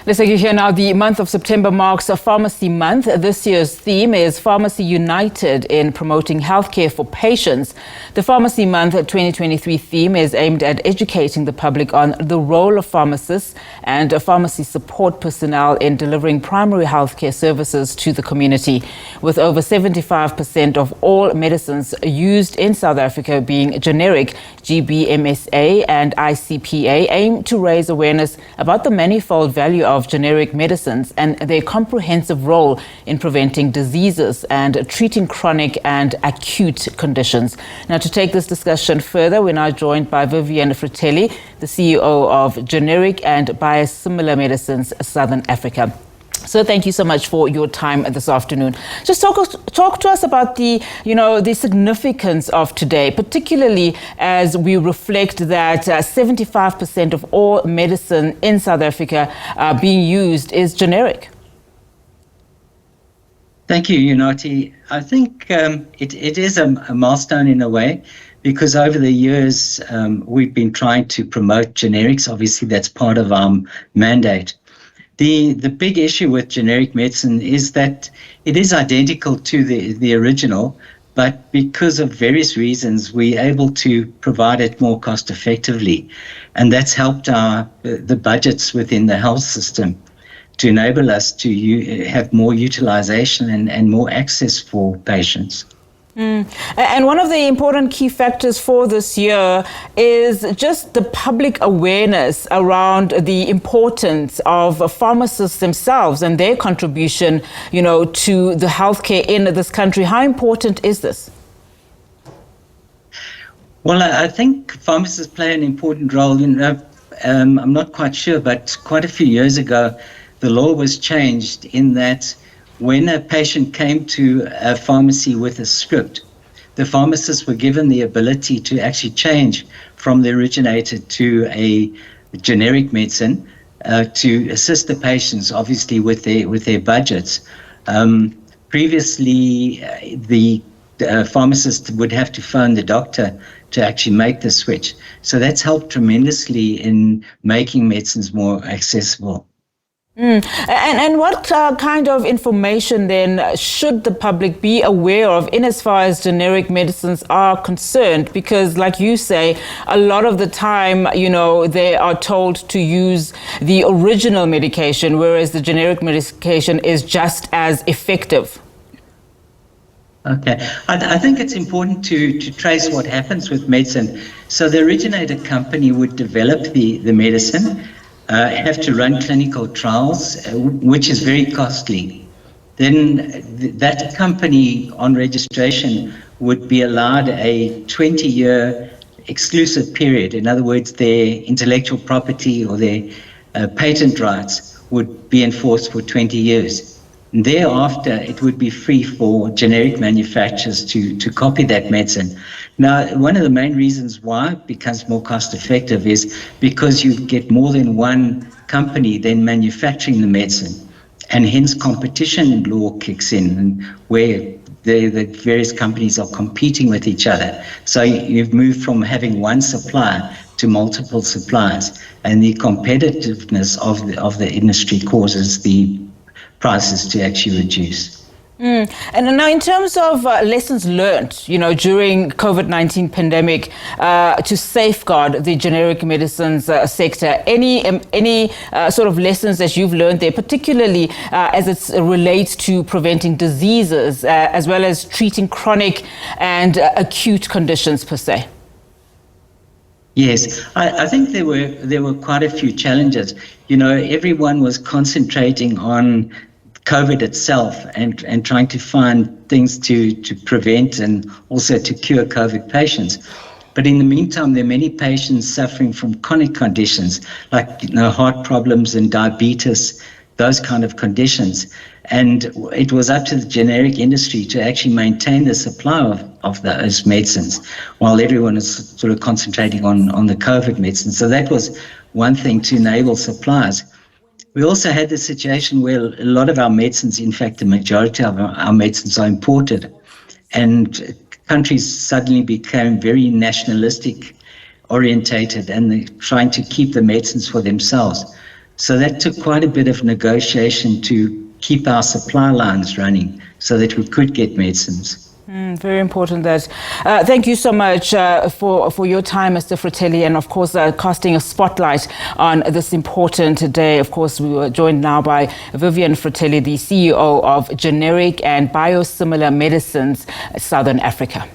Let's take you here now. The month of September marks a Pharmacy Month. This year's theme is Pharmacy United in promoting healthcare for patients. The Pharmacy Month 2023 theme is aimed at educating the public on the role of pharmacists and pharmacy support personnel in delivering primary healthcare services to the community. With over 75% of all medicines used in South Africa being generic, GBMSA and ICPA aim to raise awareness about the manifold value of generic medicines and their comprehensive role in preventing diseases and treating chronic and acute conditions. Now, to take this discussion further, we're now joined by Vivian, the CEO of Generic and Biosimilar Medicines Southern Africa. So thank you so much for your time this afternoon. Just talk to us about the significance of today, particularly as we reflect that 75% of all medicine in South Africa being used is generic. Thank you, Unati. I think it is a milestone in a way, because over the years we've been trying to promote generics. Obviously, that's part of our mandate. The big issue with generic medicine is that it is identical to the original, but because of various reasons, we're able to provide it more cost effectively. And that's helped the budgets within the health system to enable us to have more utilization and more access for patients. And one of the important key factors for this year is just the public awareness around the importance of pharmacists themselves and their contribution, to the healthcare in this country. How important is this? Well, I think pharmacists play an important role. I'm not quite sure, but quite a few years ago, the law was changed in that when a patient came to a pharmacy with a script, the pharmacists were given the ability to actually change from the originator to a generic medicine to assist the patients, obviously, with their budgets. Previously, the pharmacist would have to phone the doctor to actually make the switch. So that's helped tremendously in making medicines more accessible. And what kind of information then should the public be aware of in as far as generic medicines are concerned? Because like you say, a lot of the time, they are told to use the original medication, whereas the generic medication is just as effective. Okay. I think it's important to trace what happens with medicine. So the originator company would develop the medicine, have to run clinical trials, which is very costly. Then that company on registration would be allowed a 20-year exclusive period. In other words, their intellectual property or their patent rights would be enforced for 20 years. And thereafter, it would be free for generic manufacturers to copy that medicine. Now, one of the main reasons why it becomes more cost effective is because you get more than one company then manufacturing the medicine, and hence competition law kicks in, and where the various companies are competing with each other. So you've moved from having one supplier to multiple suppliers, and the competitiveness of the industry causes the prices to actually reduce. And now, in terms of lessons learned, during COVID-19 pandemic, to safeguard the generic medicines sector, any sort of lessons that you've learned there, particularly as it relates to preventing diseases, as well as treating chronic and acute conditions per se? Yes, I think there were quite a few challenges. Everyone was concentrating on COVID itself and trying to find things to prevent and also to cure COVID patients. But in the meantime, there are many patients suffering from chronic conditions like heart problems and diabetes, those kind of conditions. And it was up to the generic industry to actually maintain the supply of those medicines while everyone is sort of concentrating on the COVID medicine. So that was one thing, to enable supplies. We also had the situation where a lot of our medicines, in fact, the majority of our medicines are imported, and countries suddenly became very nationalistic orientated, and they're trying to keep the medicines for themselves. So that took quite a bit of negotiation to keep our supply lines running so that we could get medicines. Very important that. Thank you so much for your time, Mr. Frittelli, and of course casting a spotlight on this important day. Of course, we were joined now by Vivian Frittelli, the CEO of Generic and Biosimilar Medicines Southern Africa.